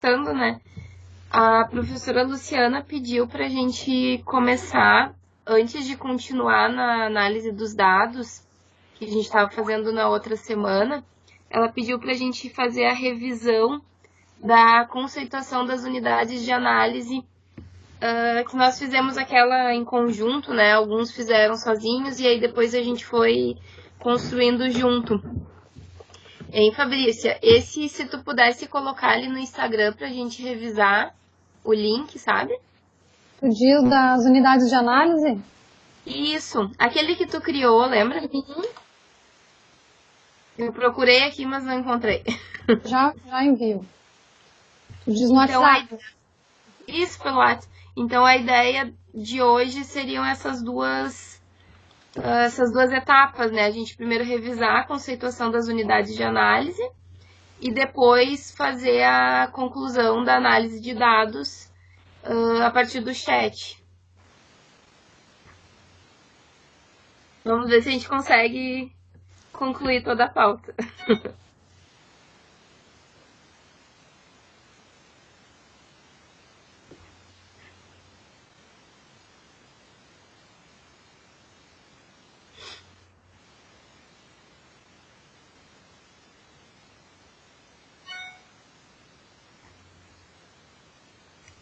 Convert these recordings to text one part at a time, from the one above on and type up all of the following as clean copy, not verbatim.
escutando, né? A professora Luciana pediu para a gente começar, antes de continuar na análise dos dados, que a gente estava fazendo na outra semana, ela pediu para a gente fazer a revisão da conceituação das unidades de análise, que nós fizemos aquela em conjunto, né? Alguns fizeram sozinhos e aí depois a gente foi construindo junto. Hein, Fabrícia? Se tu pudesse colocar ali no Instagram pra gente revisar o link, sabe? Tu diz das unidades de análise? Isso, aquele que tu criou, lembra? Eu procurei aqui, mas não encontrei. Já envio. Tu diz no WhatsApp. Isso, pelo WhatsApp. Então, a ideia de hoje seriam essas duas etapas, né? A gente primeiro revisar a conceituação das unidades de análise e depois fazer a conclusão da análise de dados a partir do chat. Vamos ver se a gente consegue concluir toda a pauta.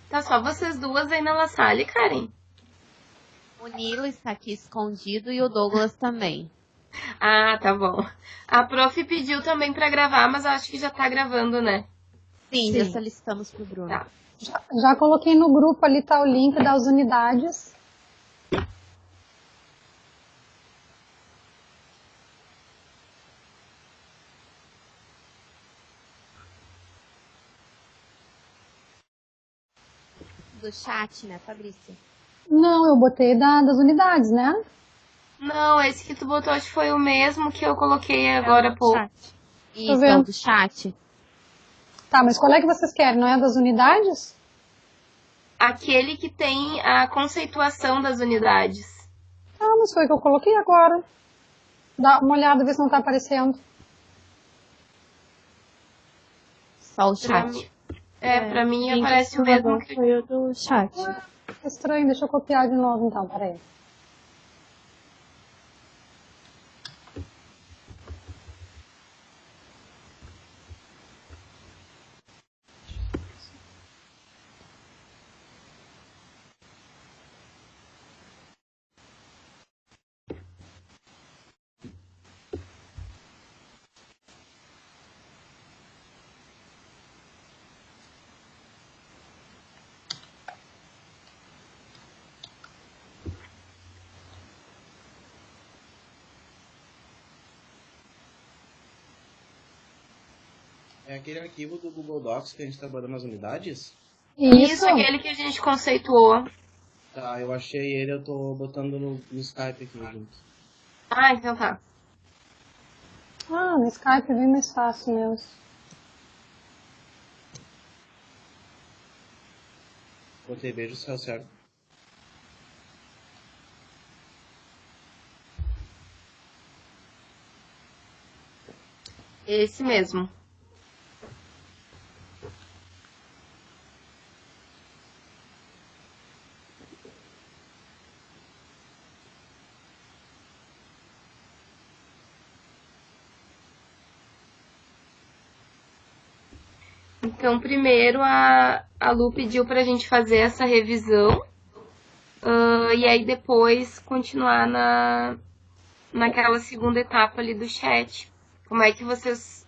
Tá só vocês duas aí na La Salle, Karen? O Nilo está aqui escondido e o Douglas também. Ah, tá bom. A prof pediu também para gravar, mas acho que já tá gravando, né? Sim, já solicitamos pro Bruno. Tá. Já coloquei no grupo ali, tá o link das unidades. Do chat, né, Fabrícia? Não, eu botei das unidades, né? Não, esse que tu botou acho que foi o mesmo que eu coloquei agora há pouco. Isso, é o do chat. Tá, mas qual é que vocês querem? Não é das unidades? Aquele que tem a conceituação das unidades. Ah, mas foi o que eu coloquei agora. Dá uma olhada, ver se não tá aparecendo. Só o chat. Pra mim aparece o mesmo que foi o do chat. Estranho, deixa eu copiar de novo então, peraí. É aquele arquivo do Google Docs que a gente tá botando nas unidades? Isso, aquele que a gente conceituou. Tá, eu achei ele, eu tô botando no Skype aqui junto. Ah, então tá. Ah, no Skype é bem mais fácil mesmo. Botei, vejo se é certo. Esse mesmo. Então, primeiro a Lu pediu pra gente fazer essa revisão e aí depois continuar naquela segunda etapa ali do chat. Como é que vocês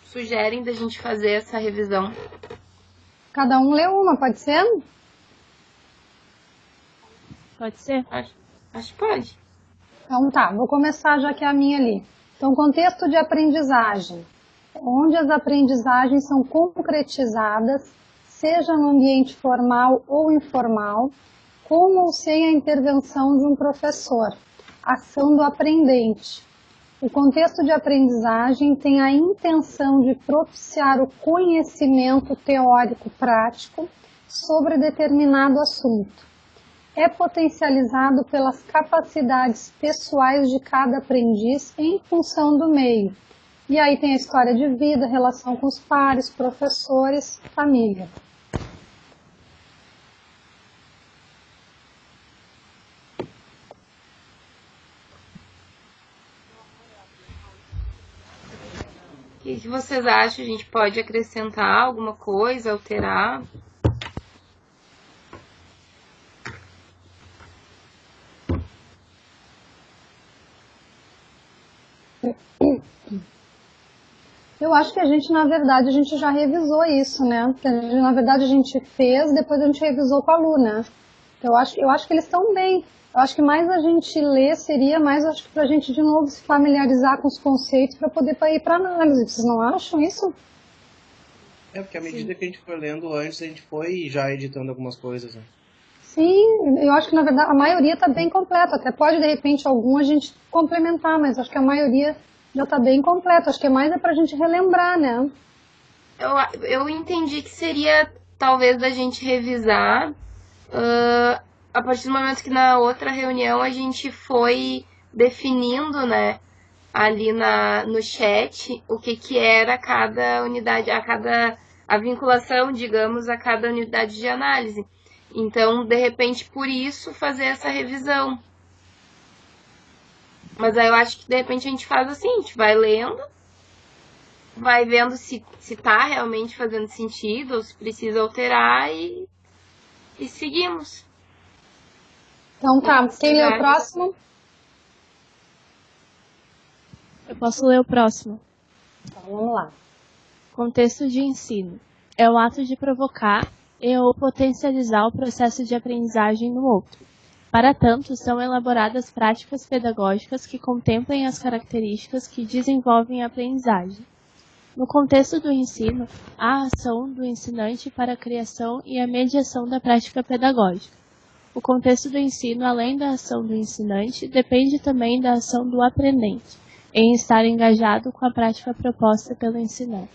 sugerem da gente fazer essa revisão? Cada um lê uma, pode ser? Pode ser? Acho que pode. Então tá, vou começar já que é a minha ali. Então, contexto de aprendizagem. Onde as aprendizagens são concretizadas, seja no ambiente formal ou informal, com ou sem a intervenção de um professor. Ação do aprendente. O contexto de aprendizagem tem a intenção de propiciar o conhecimento teórico prático sobre determinado assunto. É potencializado pelas capacidades pessoais de cada aprendiz em função do meio, E aí tem a história de vida, relação com os pares, professores, família. O que vocês acham? A gente pode acrescentar alguma coisa, alterar? Eu acho que a gente, na verdade, a gente já revisou isso, né? Na verdade, a gente fez, depois a gente revisou com a Lu, né? Eu acho que eles estão bem. Eu acho que mais a gente ler seria mais, acho que pra gente de novo se familiarizar com os conceitos para poder ir para análise. Vocês não acham isso? É, porque à medida que a gente foi lendo antes, a gente foi já editando algumas coisas, né? Sim, eu acho que na verdade a maioria está bem completa. Até pode de repente algum a gente complementar, mas acho que a maioria já está bem completa. Acho que é mais para a gente relembrar, né? Eu entendi que seria talvez da gente revisar a partir do momento que na outra reunião a gente foi definindo, né, ali no chat o que era cada unidade, a vinculação, digamos, a cada unidade de análise. Então, de repente, por isso, fazer essa revisão. Mas aí eu acho que, de repente, a gente faz assim, a gente vai lendo, vai vendo se tá realmente fazendo sentido, ou se precisa alterar e seguimos. Então tá, quem lê o próximo? Eu posso ler o próximo. Então, vamos lá. Contexto de ensino. É o ato de provocar e ou potencializar o processo de aprendizagem no outro. Para tanto, são elaboradas práticas pedagógicas que contemplem as características que desenvolvem a aprendizagem. No contexto do ensino, há a ação do ensinante para a criação e a mediação da prática pedagógica. O contexto do ensino, além da ação do ensinante, depende também da ação do aprendente, em estar engajado com a prática proposta pelo ensinante.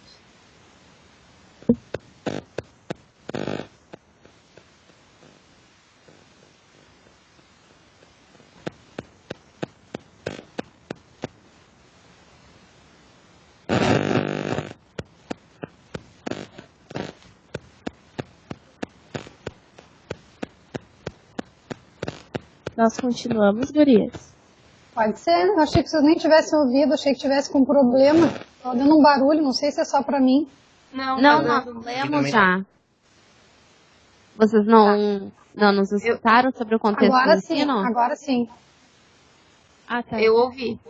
Nós continuamos, gurias. Pode ser, eu achei que vocês nem tivessem ouvido, achei que tivesse com problema. Tô dando um barulho, não sei se é só pra mim. Não, nós lemos já. Vocês não nos escutaram sobre o contexto Agora do ensino? Agora sim. Ah, tá. Eu ouvi.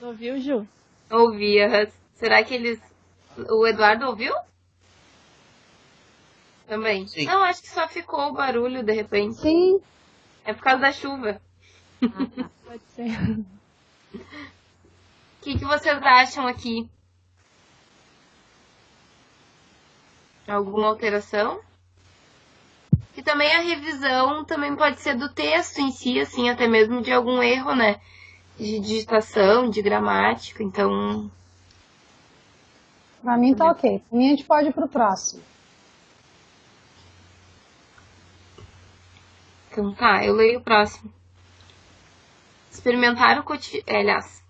Ouviu, Ju? Ouvi. Será que eles... O Eduardo ouviu? Também? Sim. Não, acho que só ficou o barulho, de repente. Sim. É por causa da chuva. Pode ser. O que vocês acham aqui? Alguma alteração? E também a revisão também pode ser do texto em si, assim, até mesmo de algum erro, né? De digitação, de gramática, então... Pra mim tá ok. Pra mim a gente pode ir pro próximo. Então tá, eu leio o próximo.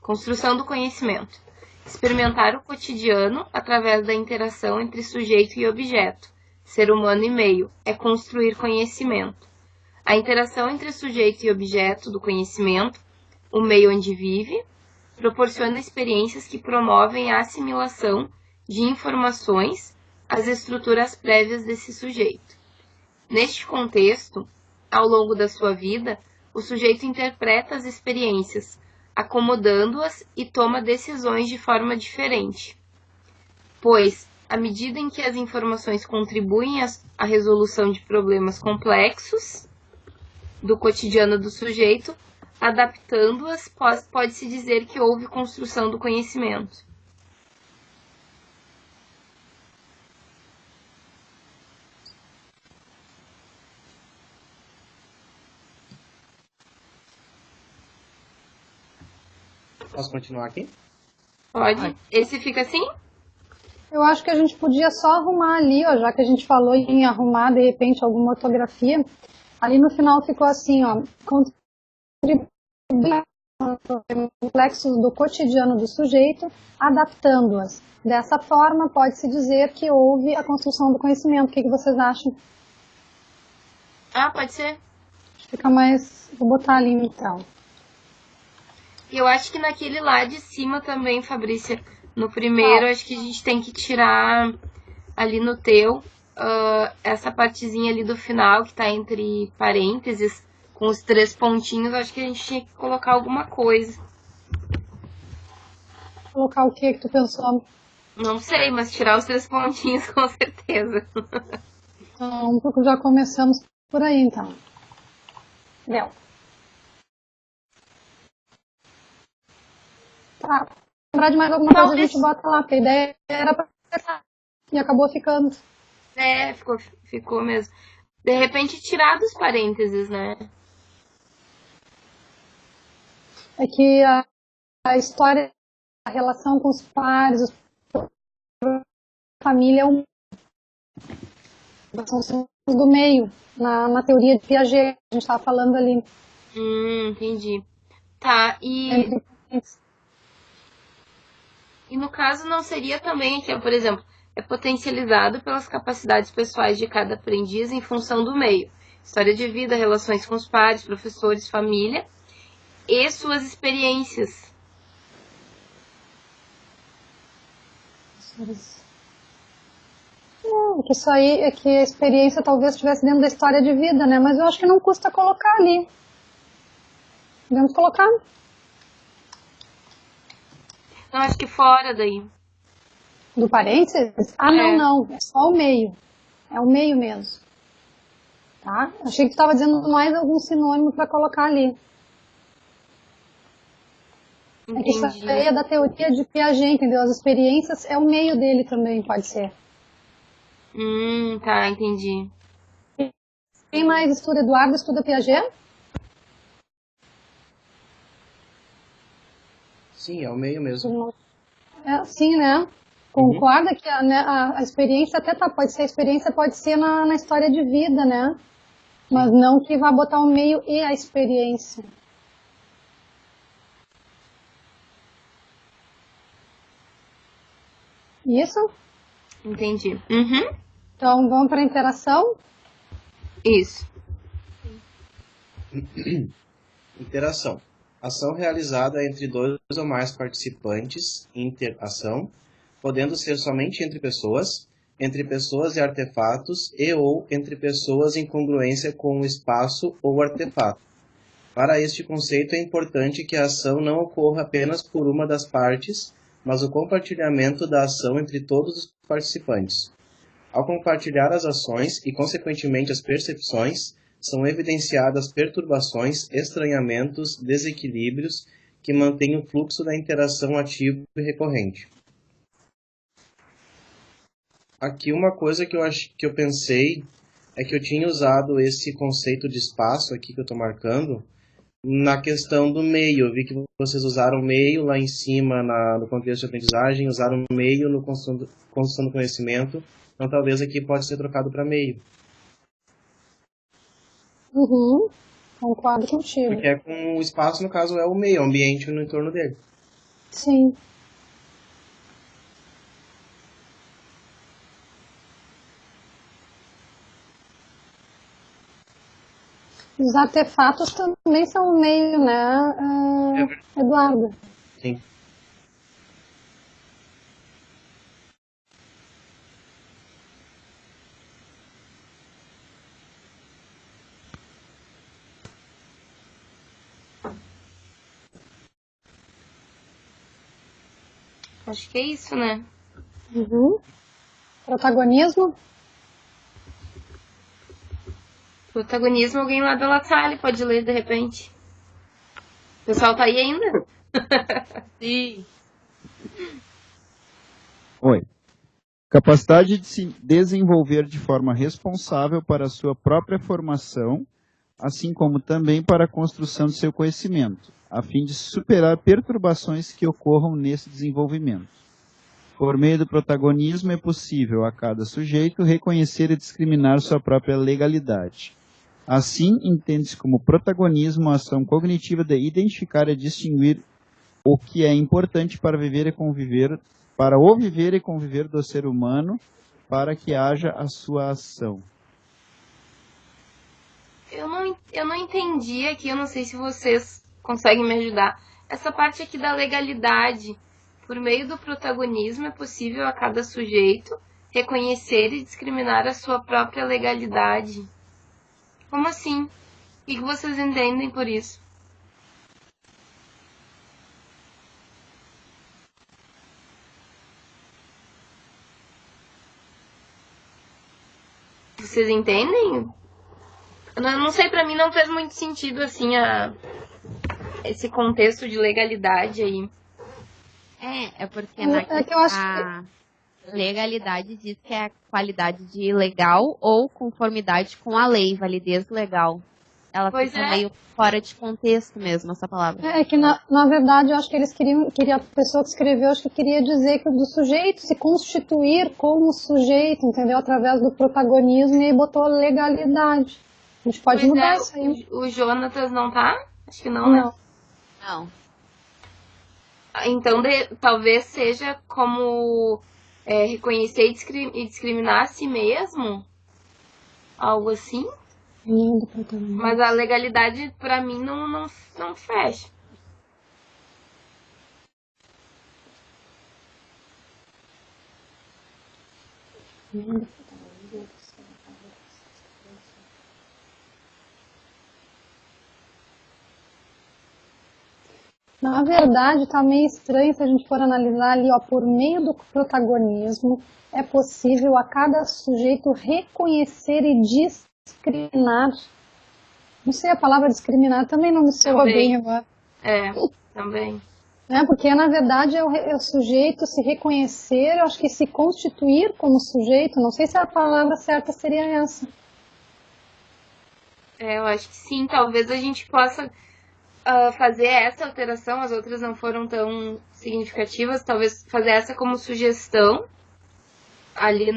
Construção do conhecimento. Experimentar o cotidiano através da interação entre sujeito e objeto, ser humano e meio, é construir conhecimento. A interação entre sujeito e objeto do conhecimento, o meio onde vive, proporciona experiências que promovem a assimilação de informações às estruturas prévias desse sujeito. Neste contexto, ao longo da sua vida, o sujeito interpreta as experiências, acomodando-as e toma decisões de forma diferente. Pois, à medida em que as informações contribuem à resolução de problemas complexos do cotidiano do sujeito, adaptando-as, pode-se dizer que houve construção do conhecimento. Posso continuar aqui? Pode? Esse fica assim? Eu acho que a gente podia só arrumar ali, ó, já que a gente falou em arrumar, de repente, alguma ortografia. Ali no final ficou assim, ó, contribuir reflexos do cotidiano do sujeito, adaptando-as. Dessa forma, pode-se dizer que houve a construção do conhecimento. O que vocês acham? Ah, pode ser. Fica mais... Vou botar ali, então. E eu acho que naquele lá de cima também, Fabrícia, no primeiro, acho que a gente tem que tirar ali no teu, essa partezinha ali do final, que tá entre parênteses, com os 3 pontinhos, acho que a gente tinha que colocar alguma coisa. Colocar o que tu pensou? Não sei, mas tirar os 3 pontinhos com certeza. Então, já começamos por aí, então. Léo. Tá. Lembrar de mais alguma coisa, a gente bota lá, porque a ideia era pra ficar. E acabou ficando. É, ficou mesmo. De repente, tirar dos parênteses, né? É que a história, a relação com os pares, a família são os do meio, na teoria de Piaget, a gente estava falando ali. Entendi. Tá, e no caso não seria também que, por exemplo, é potencializado pelas capacidades pessoais de cada aprendiz em função do meio. História de vida, relações com os pares, professores, família e suas experiências. Que isso aí é que a experiência talvez estivesse dentro da história de vida, né? Mas eu acho que não custa colocar ali. Podemos colocar? Não, acho que fora daí. Do parênteses? Ah, não. É só o meio. É o meio mesmo. Tá? Achei que tu estava dizendo mais algum sinônimo para colocar ali. Entendi. É que isso aí é da teoria de Piaget, entendeu? As experiências é o meio dele também, pode ser. Tá, entendi. Quem mais estuda Eduardo, estuda Piaget? Sim, é o meio mesmo. Sim, né? Concorda que a experiência até pode ser a experiência, pode ser na história de vida, né? Mas não que vá botar o meio e a experiência. Isso? Entendi. Então, vamos para a interação? Isso. Interação. Ação realizada entre 2 ou mais participantes, interação, podendo ser somente entre pessoas e artefatos e ou entre pessoas em congruência com o espaço ou artefato. Para este conceito é importante que a ação não ocorra apenas por uma das partes, mas o compartilhamento da ação entre todos os participantes. Ao compartilhar as ações e, consequentemente, as percepções, são evidenciadas perturbações, estranhamentos, desequilíbrios que mantêm o fluxo da interação ativo e recorrente. Aqui uma coisa que eu pensei é que eu tinha usado esse conceito de espaço aqui que eu estou marcando na questão do meio. Eu vi que vocês usaram meio lá em cima no contexto de aprendizagem, usaram meio no construção do conhecimento, então talvez aqui pode ser trocado para meio. Concordo contigo. Porque é com o espaço, no caso, é o meio, o ambiente no entorno dele. Sim. Os artefatos também são o meio, né, Eduardo? Sim. Acho que é isso, né? Protagonismo? Protagonismo, alguém lá da La Salle pode ler de repente. O pessoal tá aí ainda? Sim. Oi. Capacidade de se desenvolver de forma responsável para a sua própria formação, assim como também para a construção de seu conhecimento, a fim de superar perturbações que ocorram nesse desenvolvimento. Por meio do protagonismo é possível a cada sujeito reconhecer e discriminar sua própria legalidade. Assim, entende-se como protagonismo a ação cognitiva de identificar e distinguir o que é importante para viver e conviver, para o viver e conviver do ser humano, para que haja a sua ação. Eu não entendi aqui, eu não sei se vocês conseguem me ajudar. Essa parte aqui da legalidade. Por meio do protagonismo, é possível a cada sujeito reconhecer e discriminar a sua própria legalidade. Como assim? O que vocês entendem por isso? Vocês entendem? Eu não sei, pra mim não fez muito sentido assim esse contexto de legalidade aí. É porque É que eu acho a legalidade diz que é a qualidade de legal ou conformidade com a lei, validez legal. Ela Pois fica é. meio fora de contexto mesmo, essa palavra. É que, na verdade, eu acho que eles queria a pessoa que escreveu, acho que queria dizer que do sujeito se constituir como sujeito, entendeu? Através do protagonismo, e aí botou legalidade. A gente pode Pois mudar é, isso aí. o Jonatas não tá? Acho que não, né? Não. Não. Então, talvez seja como reconhecer e discriminar a si mesmo, algo assim. Do protagonismo. Mas a legalidade, pra mim, não fecha. Na verdade, está meio estranho se a gente for analisar ali, ó, por meio do protagonismo, é possível a cada sujeito reconhecer e discriminar. Não sei, a palavra discriminar também não me soa Também. bem agora. Também. Né? Porque, na verdade, é o sujeito se reconhecer, eu acho que se constituir como sujeito, não sei se a palavra certa seria essa. Eu acho que sim, talvez a gente possa fazer essa alteração, as outras não foram tão significativas, talvez fazer essa como sugestão ali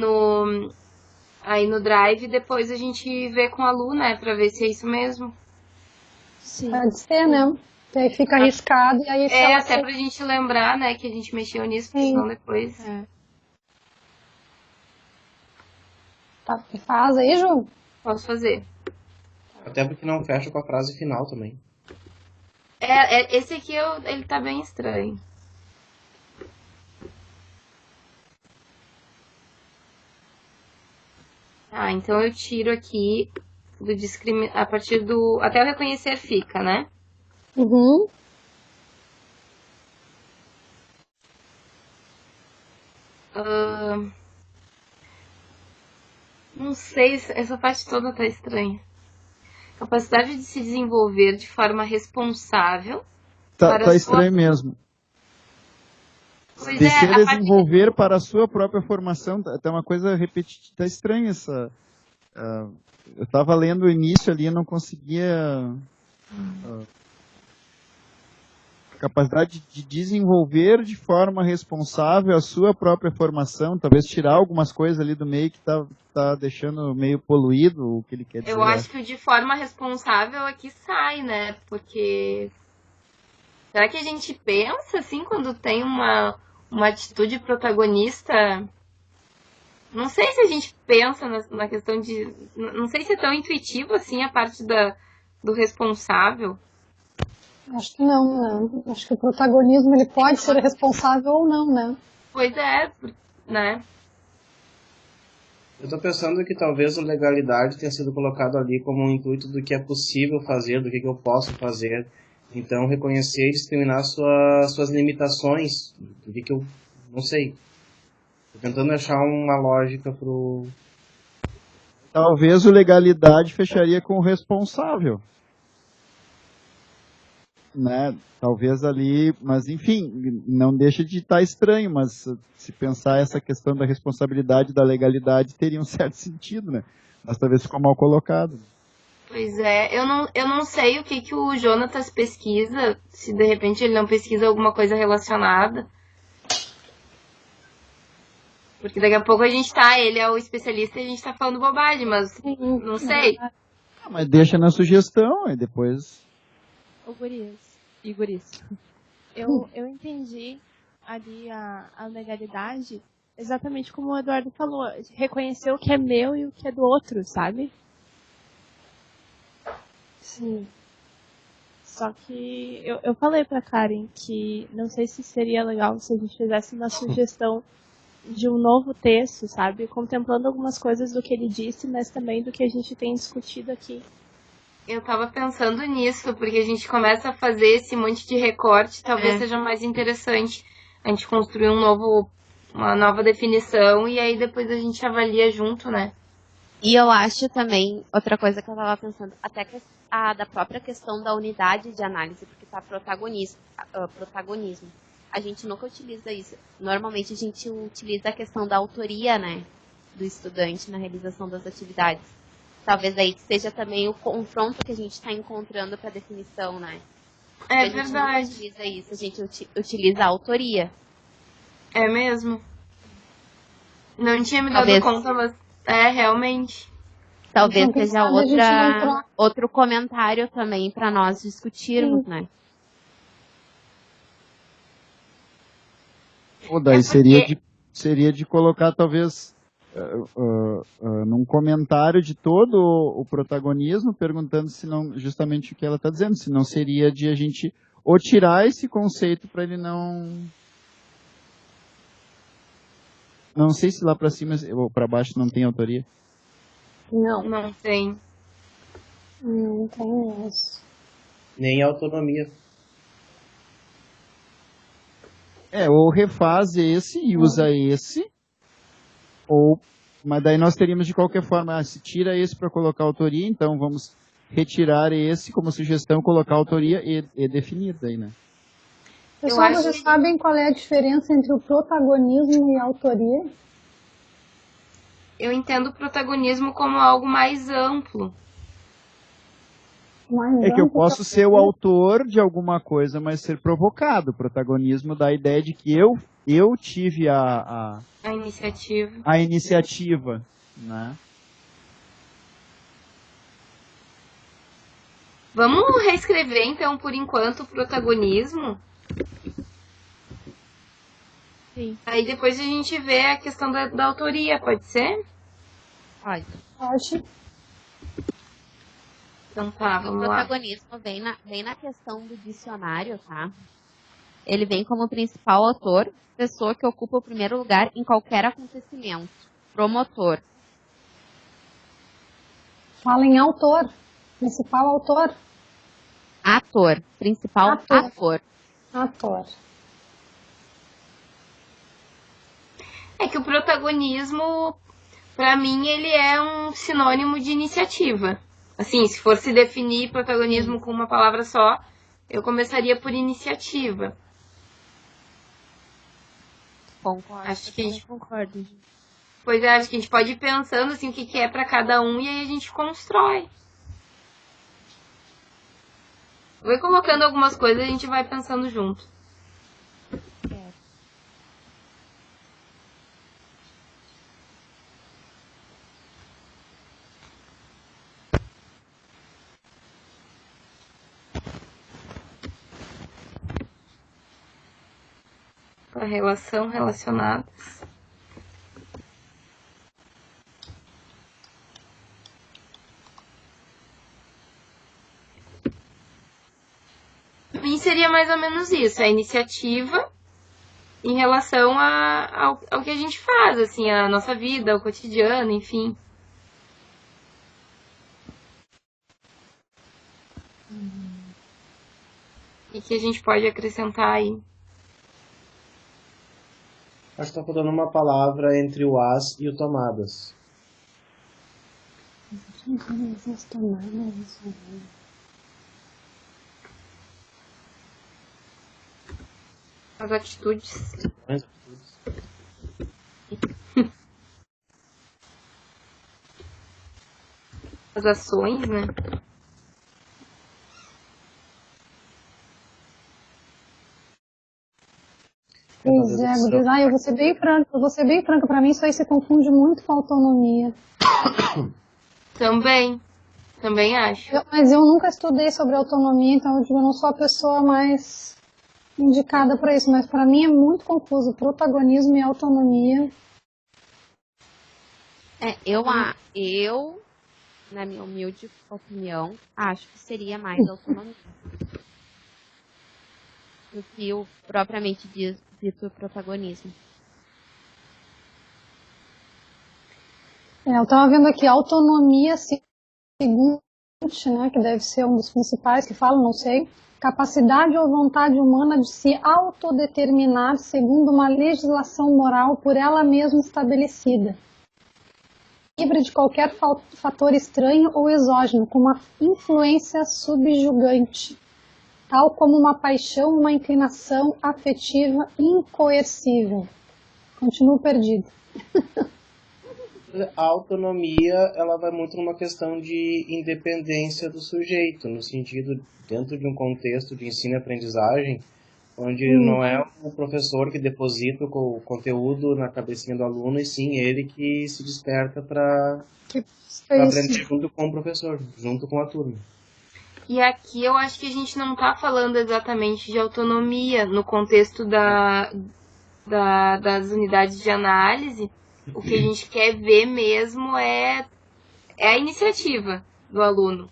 aí no Drive, depois a gente vê com a Lu, né, pra ver se é isso mesmo. Sim. Pode ser, né? Que aí fica arriscado e aí se ela Até pra gente lembrar, né, que a gente mexeu nisso, porque Sim. senão depois... Tá, faz aí, Ju. Posso fazer. Até porque não fecha com a frase final também. Esse aqui, ele tá bem estranho. Então eu tiro aqui a partir do... Até eu reconhecer fica, né? Uhum. Não sei, essa parte toda tá estranha. Capacidade de se desenvolver de forma responsável. Tá estranho mesmo. Pois De se a parte... desenvolver para a sua própria formação. Tá uma coisa repetitiva, tá estranha essa... eu estava lendo o início ali e não conseguia... capacidade de desenvolver de forma responsável a sua própria formação, talvez tirar algumas coisas ali do meio que tá deixando meio poluído o que ele quer dizer. Eu acho que o de forma responsável aqui sai, né? Porque será que a gente pensa assim quando tem uma atitude protagonista? Não sei se a gente pensa na questão de... Não sei se é tão intuitivo assim a parte do responsável. Acho que não, né? Acho que o protagonismo ele pode ser responsável ou não, né? Pois é, né? Eu estou pensando que talvez a legalidade tenha sido colocado ali como um intuito do que é possível fazer, do que eu posso fazer. Então, reconhecer e discriminar suas limitações, do que eu não sei. Estou tentando achar uma lógica pro... Talvez o legalidade fecharia com o responsável. Né? Talvez ali, mas enfim, não deixa de estar estranho, mas se pensar essa questão da responsabilidade e da legalidade teria um certo sentido, né? Mas talvez ficou mal colocado. Pois é, eu não sei o que o Jonatas pesquisa, se de repente ele não pesquisa alguma coisa relacionada. Porque daqui a pouco ele é o especialista e a gente tá falando bobagem, mas não sei. Mas deixa na sugestão, e depois... Ô, gurias e guris, eu entendi ali a legalidade exatamente como o Eduardo falou, reconhecer o que é meu e o que é do outro, sabe? Sim. Só que eu falei pra Karen que não sei se seria legal se a gente fizesse uma sugestão de um novo texto, sabe? Contemplando algumas coisas do que ele disse, mas também do que a gente tem discutido aqui. Eu tava pensando nisso, porque a gente começa a fazer esse monte de recorte, talvez seja mais interessante a gente construir uma nova definição e aí depois a gente avalia junto, né? E eu acho também, outra coisa que eu estava pensando, até que da própria questão da unidade de análise, porque tá protagonismo. A gente nunca utiliza isso. Normalmente a gente utiliza a questão da autoria, né, do estudante na realização das atividades. Talvez aí que seja também o confronto que a gente está encontrando para definição, né? É a gente verdade. não utiliza isso, a gente utiliza a autoria. É mesmo? Não tinha me Talvez. dado conta, mas realmente. Talvez Então, quem seja sabe a gente não troca. outro comentário também para nós discutirmos, né? Ou daí porque- seria de colocar, talvez, num comentário de todo o protagonismo, perguntando se não, justamente o que ela está dizendo, se não seria de a gente ou tirar esse conceito para ele não... Não sei se lá para cima ou para baixo não tem autoria. Não, Não tem. não tem isso. Nem autonomia. Ou refaz esse e usa esse, mas daí nós teríamos de qualquer forma, se tira esse para colocar autoria, então vamos retirar esse como sugestão, colocar autoria e definir daí, né? Pessoal, acho vocês que- sabem qual é a diferença entre o protagonismo e a autoria? Eu entendo o protagonismo como algo mais amplo. Mais É que eu amplo posso ser o autor de alguma coisa, mas ser provocado. O protagonismo dá a ideia de que eu tive A iniciativa. a iniciativa, né? Vamos reescrever, então, por enquanto, o protagonismo. Sim. Aí depois a gente vê a questão da autoria, pode ser? Pode. Pode. Então tá, O vamos lá. protagonismo vem na questão do dicionário, tá? Ele vem como principal autor, pessoa que ocupa o primeiro lugar em qualquer acontecimento. Promotor. Fala em autor. Principal autor. Ator. Principal Ator. ator. Ator. É que o protagonismo, pra mim, ele é um sinônimo de iniciativa. Assim, se fosse definir protagonismo com uma palavra só, eu começaria por iniciativa. Concordo. Acho que a gente, Concordo, gente. pois é, acho que a gente pode ir pensando assim, o que é pra cada um e aí a gente constrói. Vou ir colocando algumas coisas e a gente vai pensando junto. A relação, relacionadas. Pra mim seria mais ou menos isso, a iniciativa em relação ao que a gente faz, assim, a nossa vida, o cotidiano, enfim. E que a gente pode acrescentar aí. Acho que tá faltando uma palavra entre o as e o tomadas. As atitudes. Mas, As ações, né? Pois é, guris. Eu vou ser bem franca, pra mim isso aí se confunde muito com autonomia. Também. Também acho. Mas eu nunca estudei sobre autonomia, então eu digo, eu não sou a pessoa mais indicada para isso, mas para mim é muito confuso protagonismo e autonomia. Eu, na minha humilde opinião, acho que seria mais autonomia do que o propriamente dito protagonismo. Eu estava vendo aqui, autonomia seguinte, né, que deve ser um dos principais que falam, não sei, capacidade ou vontade humana de se autodeterminar segundo uma legislação moral por ela mesma estabelecida, livre de qualquer fator estranho ou exógeno, como a influência subjugante, tal como uma paixão, uma inclinação afetiva incoercível. Continuo perdido. A autonomia, ela vai muito numa questão de independência do sujeito, no sentido, dentro de um contexto de ensino e aprendizagem, onde não é o professor que deposita o conteúdo na cabecinha do aluno, e sim ele que se desperta para aprender junto com o professor, junto com a turma. E aqui eu acho que a gente não está falando exatamente de autonomia no contexto das unidades de análise. O que a gente quer ver mesmo é a iniciativa do aluno,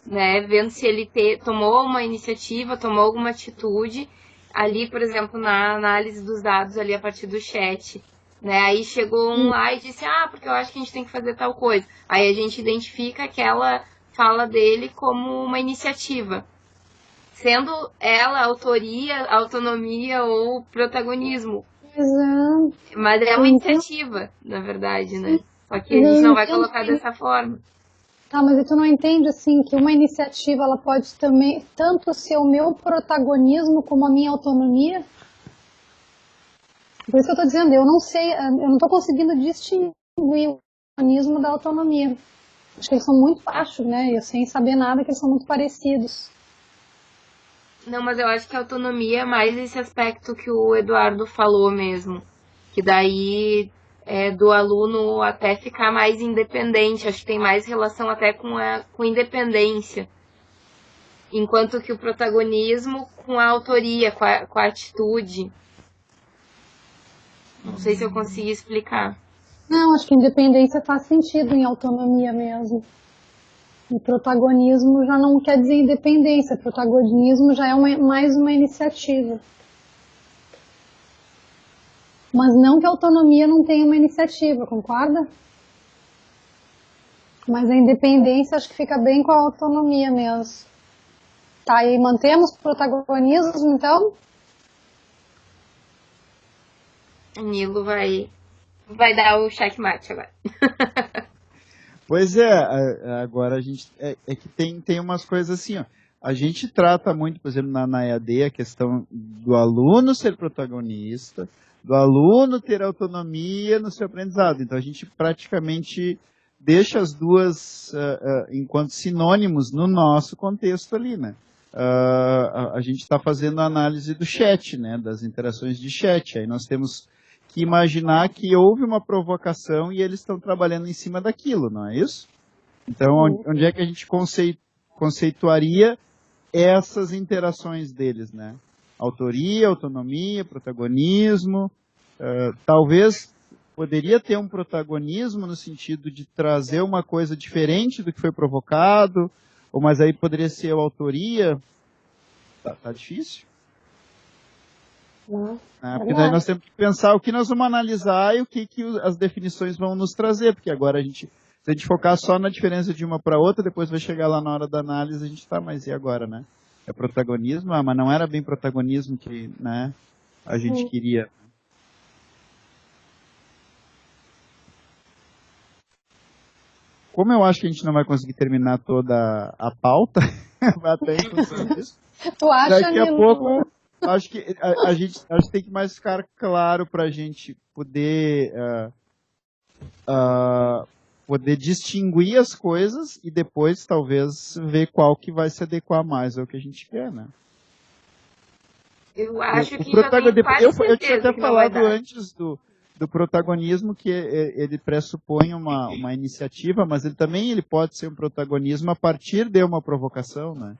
né? Vendo se ele tomou uma iniciativa, tomou alguma atitude. Ali, por exemplo, na análise dos dados ali a partir do chat, né? Aí chegou um lá e disse, porque eu acho que a gente tem que fazer tal coisa. Aí a gente identifica aquela fala dele como uma iniciativa, sendo ela autoria, autonomia ou protagonismo. Exato. Mas é uma iniciativa, na verdade, né? Só que a gente não vai colocar dessa forma. Tá, mas tu não entende, assim, que uma iniciativa, ela pode também, tanto ser o meu protagonismo como a minha autonomia? Por isso que eu tô dizendo, eu não sei, eu não tô conseguindo distinguir o protagonismo da autonomia. Acho que eles são muito baixos, né? Eu sem saber nada que eles são muito parecidos. Não, mas eu acho que a autonomia é mais esse aspecto que o Eduardo falou mesmo. Que daí do aluno até ficar mais independente. Acho que tem mais relação até com independência. Enquanto que o protagonismo com a autoria, com a atitude. Não sei se eu consegui explicar. Não, acho que independência faz sentido em autonomia mesmo. E protagonismo já não quer dizer independência, protagonismo já é mais uma iniciativa. Mas não que a autonomia não tenha uma iniciativa, concorda? Mas a independência acho que fica bem com a autonomia mesmo. Tá, e mantemos protagonismo, então? O Nilo vai dar o checkmate agora. Pois é, agora a gente. É que tem umas coisas assim, ó. A gente trata muito, por exemplo, na EAD, a questão do aluno ser protagonista, do aluno ter autonomia no seu aprendizado. Então a gente praticamente deixa as duas enquanto sinônimos no nosso contexto ali, né? A gente está fazendo a análise do chat, né? Das interações de chat. Aí nós temos que imaginar que houve uma provocação e eles estão trabalhando em cima daquilo, não é isso? Então, onde é que a gente conceituaria essas interações deles, né? Autoria, autonomia, protagonismo, talvez poderia ter um protagonismo no sentido de trazer uma coisa diferente do que foi provocado, mas aí poderia ser a autoria. Tá difícil? Porque daí nós temos que pensar o que nós vamos analisar e o que as definições vão nos trazer, porque agora se a gente focar só na diferença de uma para outra, depois vai chegar lá na hora da análise, a gente tá, mas e agora, né? É protagonismo? Mas não era bem protagonismo que, né, a gente queria. Como eu acho que a gente não vai conseguir terminar toda a pauta, vai até em função disso. Tu acha, daqui a pouco, acho que a gente tem que mais ficar claro para a gente poder distinguir as coisas e depois talvez ver qual que vai se adequar mais ao que a gente quer, né? Eu acho que já tenho quase eu tinha até que não vai falado dar. antes do protagonismo, que ele pressupõe uma iniciativa, mas ele pode ser um protagonismo a partir de uma provocação, né?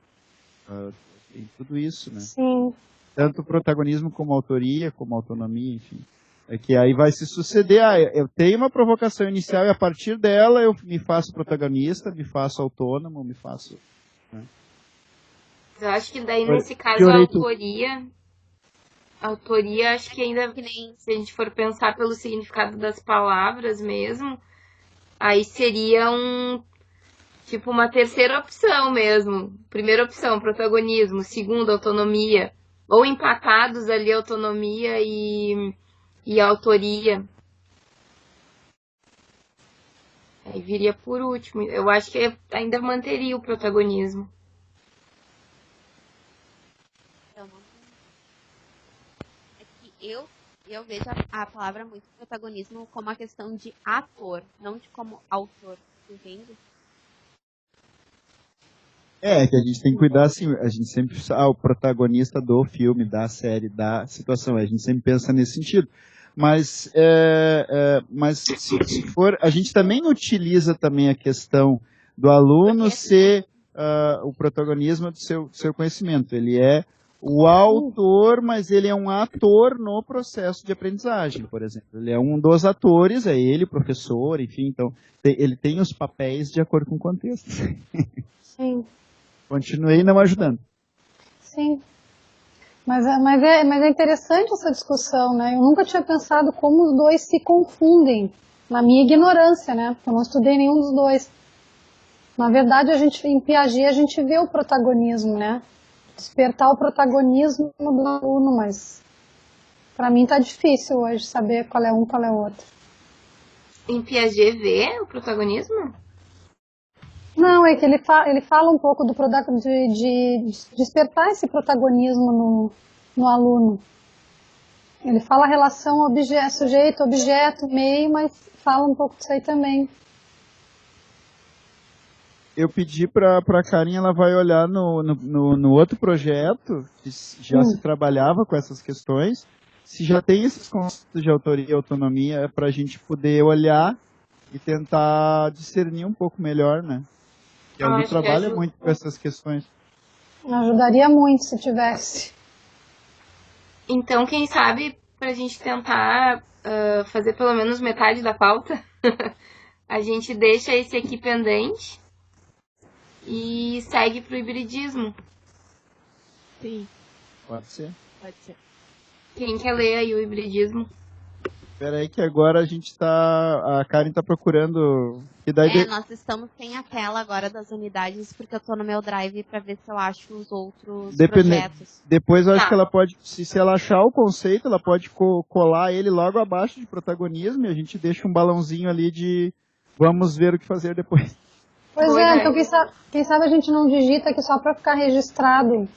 Tem tudo isso, né? Sim. Tanto o protagonismo como autoria, como autonomia, enfim. É que aí vai se suceder, eu tenho uma provocação inicial e a partir dela eu me faço protagonista, me faço autônomo, me faço... Né? Eu acho que daí, nesse caso, a autoria, acho que ainda, se a gente for pensar pelo significado das palavras mesmo, aí seria tipo uma terceira opção mesmo. Primeira opção, protagonismo. Segunda, autonomia. Ou empatados ali, autonomia e autoria. Aí viria por último. Eu acho que ainda manteria o protagonismo. Eu vejo a palavra muito protagonismo como uma questão de ator, não de como autor, entende? Que a gente tem que cuidar, assim, a gente sempre, o protagonista do filme, da série, da situação, a gente sempre pensa nesse sentido. Mas se for, a gente também utiliza também a questão do aluno ser o protagonismo do seu conhecimento. Ele é o autor, mas ele é um ator no processo de aprendizagem, por exemplo. Ele é um dos atores, é ele, o professor, enfim, então ele tem os papéis de acordo com o contexto. Sim. Continuei não ajudando. Sim. Mas é interessante essa discussão, né? Eu nunca tinha pensado como os dois se confundem, na minha ignorância, né? Porque eu não estudei nenhum dos dois. Na verdade, em Piaget, a gente vê o protagonismo, né? Despertar o protagonismo do aluno, mas para mim tá difícil hoje saber qual é um, qual é outro. Em Piaget vê o protagonismo? Não, é que ele fala um pouco de despertar esse protagonismo no aluno. Ele fala a relação sujeito, objeto, meio, mas fala um pouco disso aí também. Eu pedi para a Karen, ela vai olhar no outro projeto, que já se trabalhava com essas questões, se já tem esses conceitos de autoria e autonomia, para a gente poder olhar e tentar discernir um pouco melhor, né? Porque a Lu trabalha muito com essas questões. Ajudaria muito se tivesse. Então, quem sabe, para a gente tentar fazer pelo menos metade da pauta, a gente deixa esse aqui pendente e segue pro hibridismo. Sim. Pode ser. Pode ser. Quem quer ler aí o hibridismo? Espera aí que agora a Karen tá procurando... E daí nós estamos sem a tela agora das unidades, porque eu tô no meu drive para ver se eu acho os outros projetos. Depois eu acho que ela pode, se ela achar o conceito, ela pode colar ele logo abaixo de protagonismo e a gente deixa um balãozinho ali de vamos ver o que fazer depois. Pois é, então quem sabe a gente não digita aqui só para ficar registrado.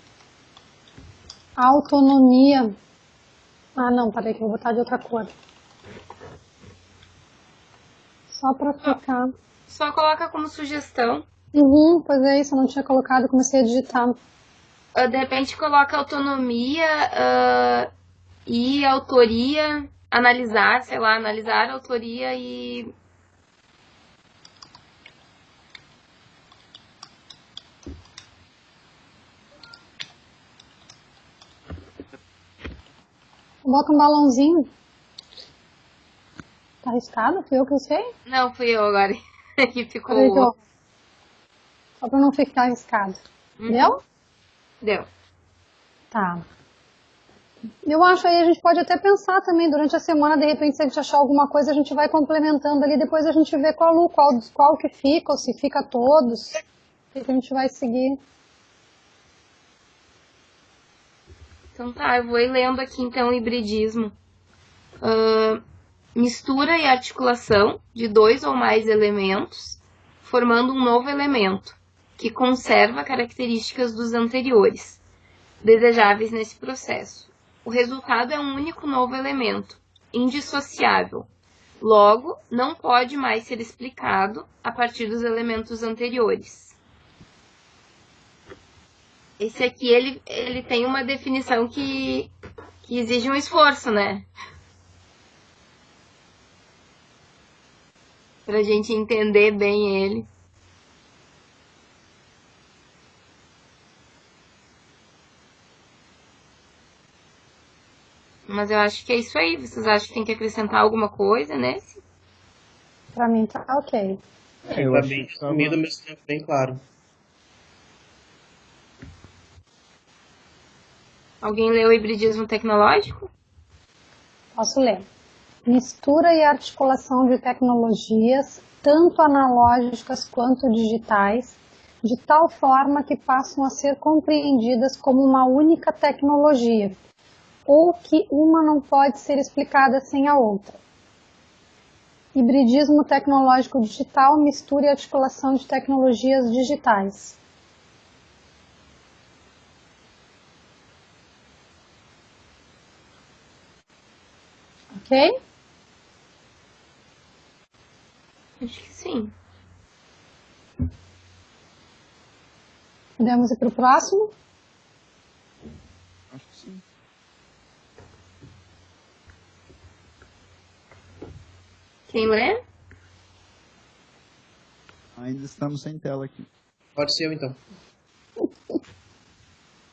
Autonomia. Ah, não, peraí que eu vou botar de outra cor. Só para ficar. Só coloca como sugestão. Pois é isso, eu não tinha colocado, comecei a digitar. De repente coloca autonomia e autoria, analisar a autoria e... Bota um balãozinho. Tá arriscado? Fui eu que sei? Não, fui eu agora. Que ficou... Só pra não ficar arriscado. Deu? Deu. Tá. Eu acho aí, a gente pode até pensar também, durante a semana, de repente, se a gente achar alguma coisa, a gente vai complementando ali, depois a gente vê qual que fica, ou se fica todos, o que a gente vai seguir. Então tá, eu vou ir lendo aqui então o hibridismo. Mistura e articulação de 2 ou mais elementos, formando um novo elemento, que conserva características dos anteriores, desejáveis nesse processo. O resultado é um único novo elemento, indissociável. Logo, não pode mais ser explicado a partir dos elementos anteriores. Esse aqui, ele tem uma definição que exige um esforço, né? pra gente entender bem ele. Mas eu acho que é isso aí. Vocês acham que tem que acrescentar alguma coisa nesse? Para mim tá ok. Eu Tá acho bem que resumido, ao mesmo tempo bem claro. Alguém leu o hibridismo tecnológico? Posso ler. Mistura e articulação de tecnologias, tanto analógicas quanto digitais, de tal forma que passam a ser compreendidas como uma única tecnologia, ou que uma não pode ser explicada sem a outra. Hibridismo tecnológico digital, mistura e articulação de tecnologias digitais. Ok? Acho que sim. Podemos ir para o próximo? Acho que sim. Quem lê? Ainda estamos sem tela aqui. Pode ser eu, então.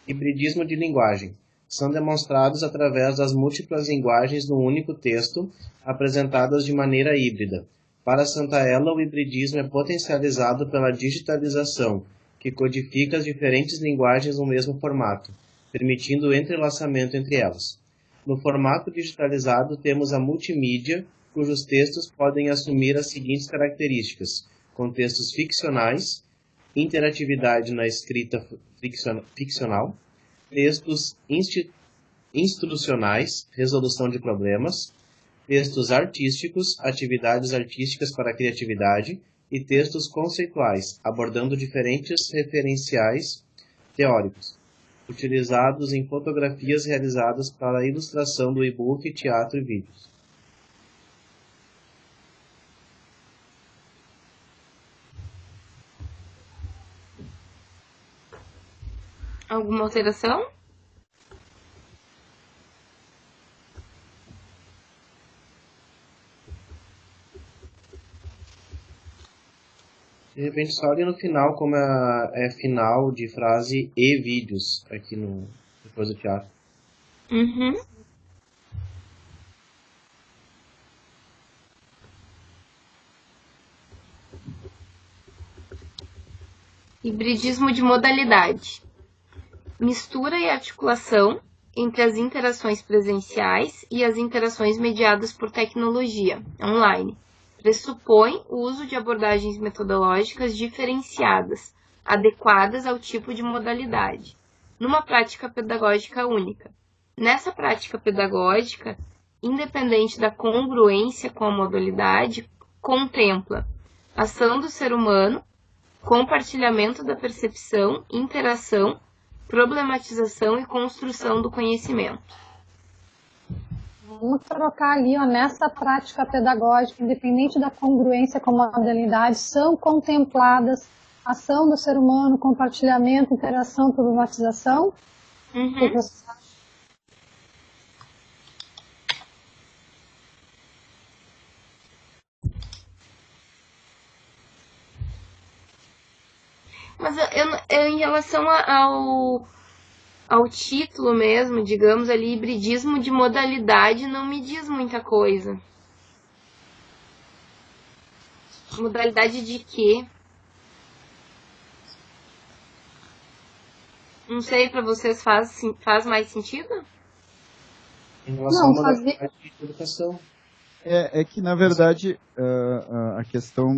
Hibridismo de linguagem. São demonstrados através das múltiplas linguagens no único texto, apresentadas de maneira híbrida. Para Santaella, o hibridismo é potencializado pela digitalização, que codifica as diferentes linguagens no mesmo formato, permitindo o entrelaçamento entre elas. No formato digitalizado, temos a multimídia, cujos textos podem assumir as seguintes características: contextos ficcionais, interatividade na escrita ficcional, textos instrucionais, resolução de problemas, textos artísticos, atividades artísticas para a criatividade, e textos conceituais, abordando diferentes referenciais teóricos, utilizados em fotografias realizadas para a ilustração do e-book, teatro e vídeos. Alguma alteração? De repente, só ali no final, como é final de frase e vídeos, aqui depois do teatro. Uhum. Hibridismo de modalidade. Mistura e articulação entre as interações presenciais e as interações mediadas por tecnologia online. Pressupõe o uso de abordagens metodológicas diferenciadas, adequadas ao tipo de modalidade, numa prática pedagógica única. Nessa prática pedagógica, independente da congruência com a modalidade, contempla ação do ser humano, compartilhamento da percepção, interação, problematização e construção do conhecimento. Vamos trocar ali, ó, nessa prática pedagógica, independente da congruência com a modalidade, são contempladas ação do ser humano, compartilhamento, interação, problematização. O que vocês acham? Mas eu em relação ao título mesmo, digamos ali, hibridismo de modalidade, não me diz muita coisa. Modalidade de quê? Não sei, para vocês faz mais sentido? Em relação Não, à modalidade de educação. É que, na verdade, a questão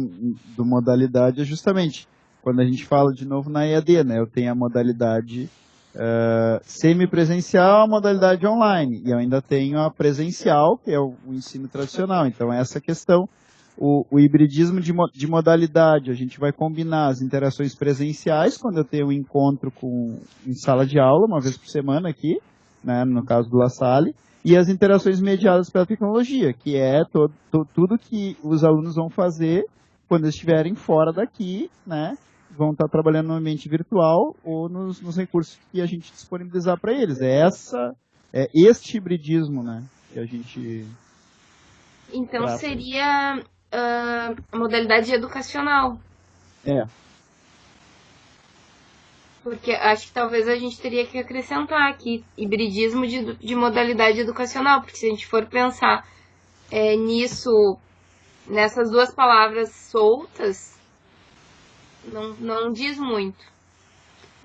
do modalidade é justamente quando a gente fala de novo na EAD, né? Eu tenho a modalidade semipresencial, a modalidade online, e eu ainda tenho a presencial, que é o ensino tradicional. Então, essa questão, o hibridismo de modalidade, a gente vai combinar as interações presenciais, quando eu tenho um encontro em sala de aula, uma vez por semana aqui, né, no caso do La Salle, e as interações mediadas pela tecnologia, que é tudo que os alunos vão fazer quando estiverem fora daqui, né, vão estar trabalhando no ambiente virtual ou nos recursos que a gente disponibilizar para eles. É este hibridismo, né, que a gente... Então trata. seria a modalidade educacional. É. Porque acho que talvez a gente teria que acrescentar aqui hibridismo de modalidade educacional, porque se a gente for pensar nessas duas palavras soltas, não diz muito.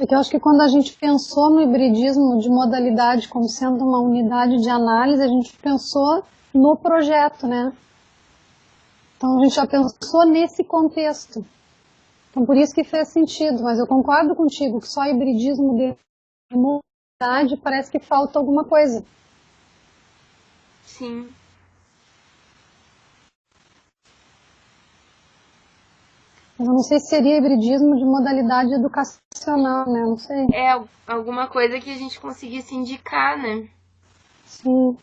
É que eu acho que quando a gente pensou no hibridismo de modalidade como sendo uma unidade de análise, a gente pensou no projeto, né? Então a gente já pensou nesse contexto. Então por isso que fez sentido, mas eu concordo contigo que só hibridismo de modalidade parece que falta alguma coisa. Sim. Eu não sei se seria hibridismo de modalidade educacional, né? Não sei. É alguma coisa que a gente conseguisse indicar, né? Sim.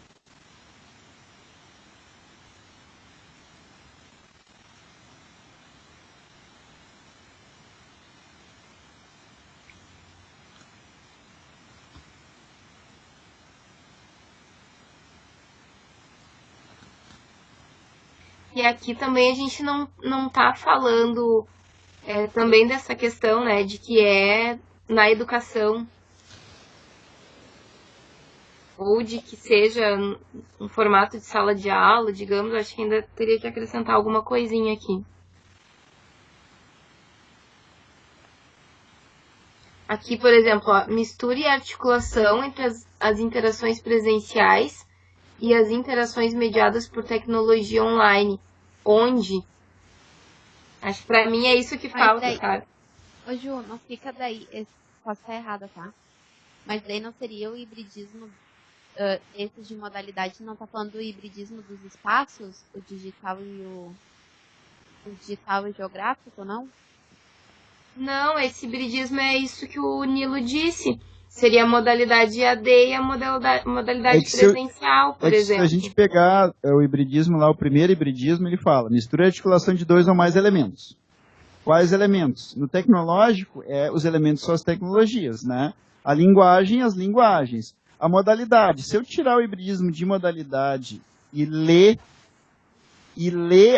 E aqui também a gente não tá falando também dessa questão, né, de que é na educação, ou de que seja um formato de sala de aula, digamos, acho que ainda teria que acrescentar alguma coisinha aqui. Aqui, por exemplo, ó, mistura e articulação entre as interações presenciais e as interações mediadas por tecnologia online. Onde? Acho que pra mim é isso que Mas falta, daí, cara. ô Ju, não fica daí, posso estar errada, tá? Mas daí não seria o hibridismo, esse de modalidade, não tá falando do hibridismo dos espaços, o digital e o geográfico, não? Não, esse hibridismo é isso que o Nilo disse. Seria a modalidade EAD e a modalidade presencial, por Se a exemplo. gente pegar o hibridismo lá, o primeiro hibridismo, ele fala mistura e articulação de 2 ou mais elementos. Quais elementos? No tecnológico, os elementos são as tecnologias, né? A linguagem, as linguagens. A modalidade. Se eu tirar o hibridismo de modalidade e ler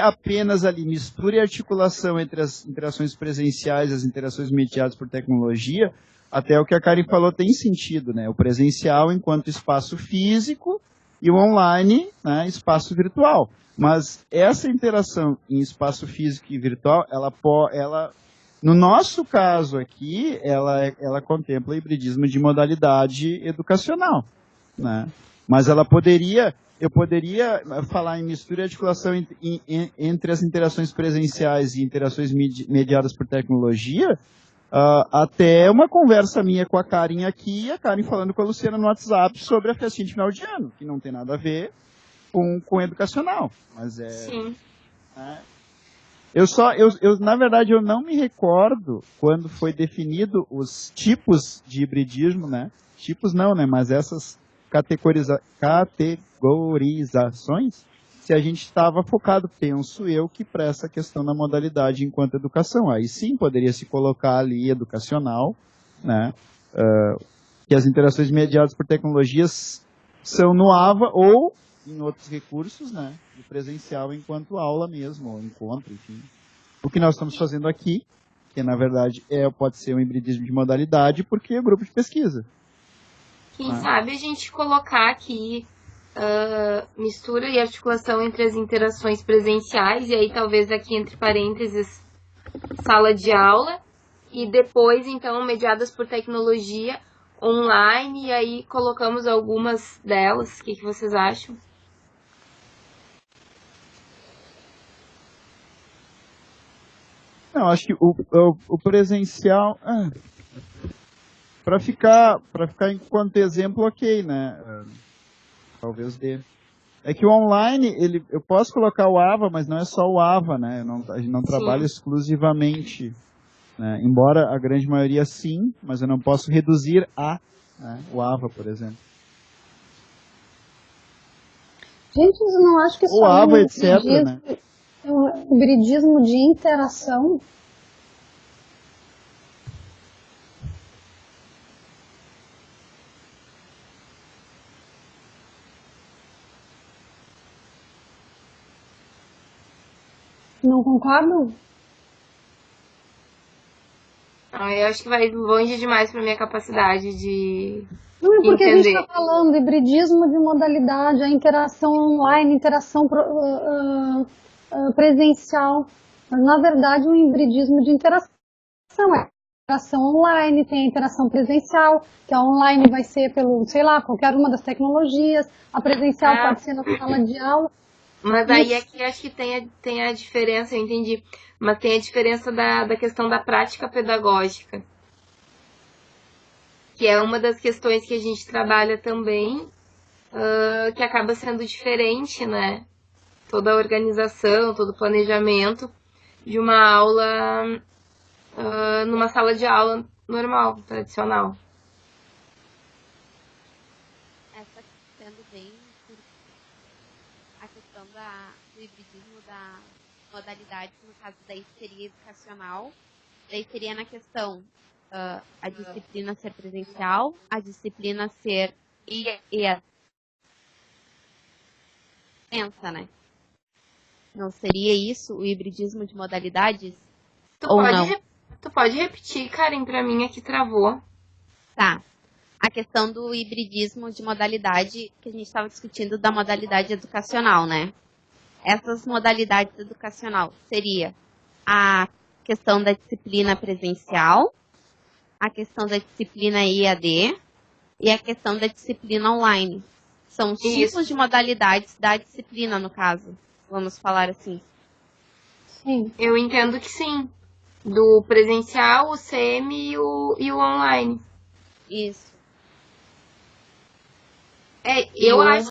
apenas ali mistura e articulação entre as interações presenciais e as interações mediadas por tecnologia, até o que a Karen falou tem sentido, né? O presencial enquanto espaço físico e o online, né, espaço virtual. Mas essa interação em espaço físico e virtual, ela no nosso caso aqui, ela contempla o hibridismo de modalidade educacional, né? Mas eu poderia falar em mistura e articulação entre as interações presenciais e interações mediadas por tecnologia, até uma conversa minha com a Karen aqui, e a Karen falando com a Luciana no WhatsApp sobre a festinha de final de ano, que não tem nada a ver com educacional. Mas Sim. Na verdade, eu não me recordo quando foi definido os tipos de hibridismo, né? Tipos não, né? Mas essas categorizações, se a gente estava focado, penso eu, que para essa questão da modalidade enquanto educação. Aí sim poderia se colocar ali educacional, né? Que as interações mediadas por tecnologias são no AVA ou em outros recursos, né? De presencial enquanto aula mesmo, ou encontro, enfim. O que nós estamos fazendo aqui, que na verdade pode ser um hibridismo de modalidade, porque é grupo de pesquisa. Quem sabe a gente colocar aqui mistura e articulação entre as interações presenciais, e aí talvez aqui entre parênteses sala de aula, e depois então mediadas por tecnologia online, e aí colocamos algumas delas. O que vocês acham? Não, acho que o presencial, para ficar enquanto exemplo, ok, né? Talvez dê. É que o online, eu posso colocar o AVA, mas não é só o AVA, né? A gente não trabalha exclusivamente, né? Embora a grande maioria sim, mas eu não posso reduzir né? O AVA, por exemplo. Gente, eu não acho que o AVA, etc., né? Um hibridismo de interação. Não concordo? Eu acho que vai longe demais para minha capacidade de Não é porque a gente entender. está falando hibridismo de modalidade, a interação online, interação presencial. Mas, na verdade, um hibridismo de interação é interação online, tem a interação presencial, que a online vai ser pelo, sei lá, qualquer uma das tecnologias, a presencial pode ser na sala de aula. Mas aí aqui acho que tem a diferença, eu entendi. Mas tem a diferença da questão da prática pedagógica, que é uma das questões que a gente trabalha também, que acaba sendo diferente, né? Toda a organização, todo o planejamento de uma aula numa sala de aula normal, tradicional. Essa sendo bem a questão do hibridismo da modalidade, que no caso daí seria educacional, daí seria na questão a disciplina ser presencial, a disciplina ser EAD. Pensa, né? Não seria isso o hibridismo de modalidades? Ou não? Tu pode repetir, Karen, pra mim aqui travou. Tá. A questão do hibridismo de modalidade que a gente estava discutindo da modalidade educacional, né? Essas modalidades educacional seria a questão da disciplina presencial, a questão da disciplina EAD e a questão da disciplina online. São tipos de modalidades da disciplina, no caso. Vamos falar assim. Sim. Eu entendo que sim. Do presencial, o semi e o online. Isso. Eu acho